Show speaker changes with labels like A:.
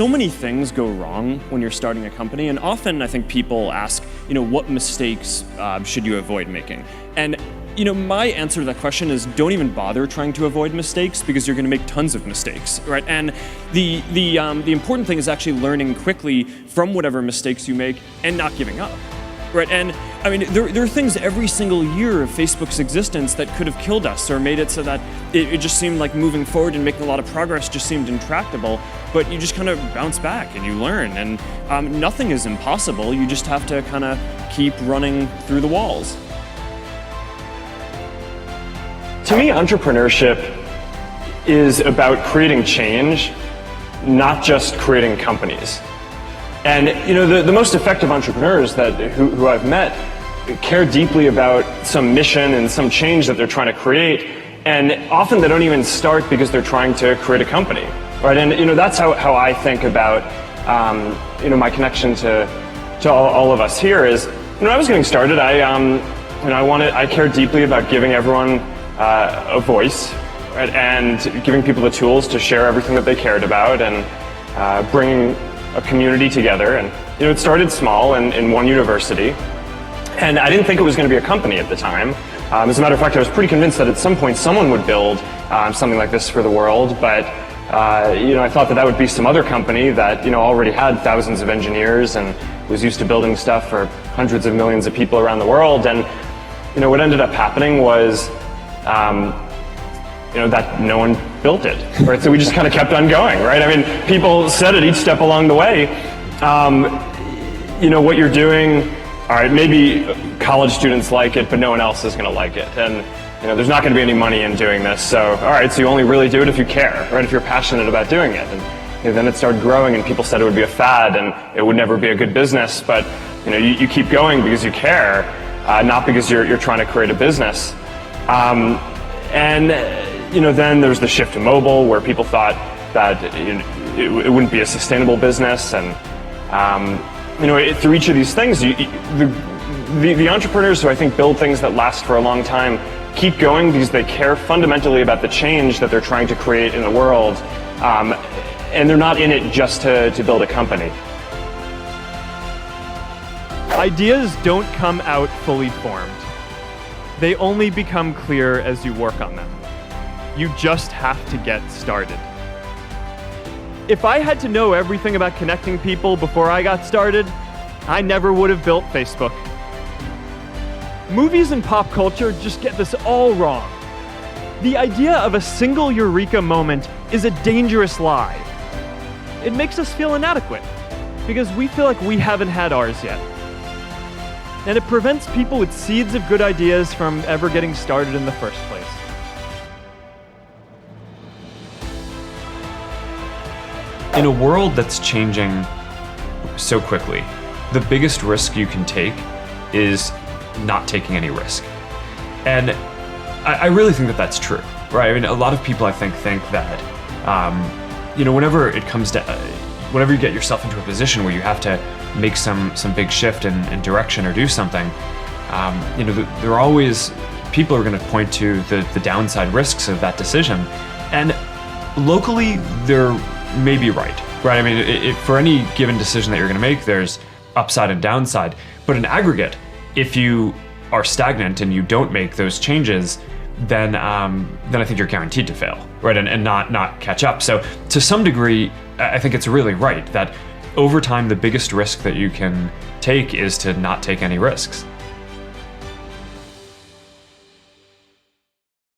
A: So many things go wrong when you're starting a company, and often I think people ask, what mistakes should you avoid making? And my answer to that question is don't even bother trying to avoid mistakes, because you're going to make tons of mistakes, right? And the important thing is actually learning quickly from whatever mistakes you make and not giving up, right? And I mean, there are things every single year of Facebook's existence that could have killed us or made it so that it just seemed like moving forward and making a lot of progress just seemed intractable. But you just kind of bounce back and you learn, and nothing is impossible. You just have to kind of keep running through the walls.
B: To me, entrepreneurship is about creating change, not just creating companies. And the most effective entrepreneurs who I've met care deeply about some mission and some change that they're trying to create, and often they don't even start because they're trying to create a company, right? And that's how I think about my connection to all of us here is, when I was getting started, I cared deeply about giving everyone a voice, right? And giving people the tools to share everything that they cared about, and bringing a community together. And it started small in one university, and I didn't think it was going to be a company at the time. As a matter of fact, I was pretty convinced that at some point someone would build something like this for the world, but I thought that would be some other company that already had thousands of engineers and was used to building stuff for hundreds of millions of people around the world. And what ended up happening was that no one built it, right? So we just kind of kept on going, right? I mean, people said at each step along the way, what you're doing, all right, maybe college students like it, but no one else is going to like it. And, there's not going to be any money in doing this. So, all right, so you only really do it if you care, right? If you're passionate about doing it. And then it started growing, and people said it would be a fad and it would never be a good business. But, you keep going because you care, not because you're trying to create a business. Then there's the shift to mobile, where people thought that it wouldn't be a sustainable business. And through each of these things, the entrepreneurs who I think build things that last for a long time keep going because they care fundamentally about the change that they're trying to create in the world, and they're not in it just to build a company.
C: Ideas don't come out fully formed. They only become clear as you work on them. You just have to get started. If I had to know everything about connecting people before I got started, I never would have built Facebook. Movies and pop culture just get this all wrong. The idea of a single eureka moment is a dangerous lie. It makes us feel inadequate because we feel like we haven't had ours yet. And it prevents people with seeds of good ideas from ever getting started in the first place.
D: In a world that's changing so quickly, the biggest risk you can take is not taking any risk. And I really think that that's true, right? I mean, a lot of people I think that, whenever you get yourself into a position where you have to make some big shift in direction or do something, there are always people who are going to point to the downside risks of that decision. And locally, they're maybe right? I mean, for any given decision that you're going to make, there's upside and downside. But in aggregate, if you are stagnant and you don't make those changes, then I think you're guaranteed to fail, right? And not catch up. So to some degree, I think it's really right that over time, the biggest risk that you can take is to not take any risks.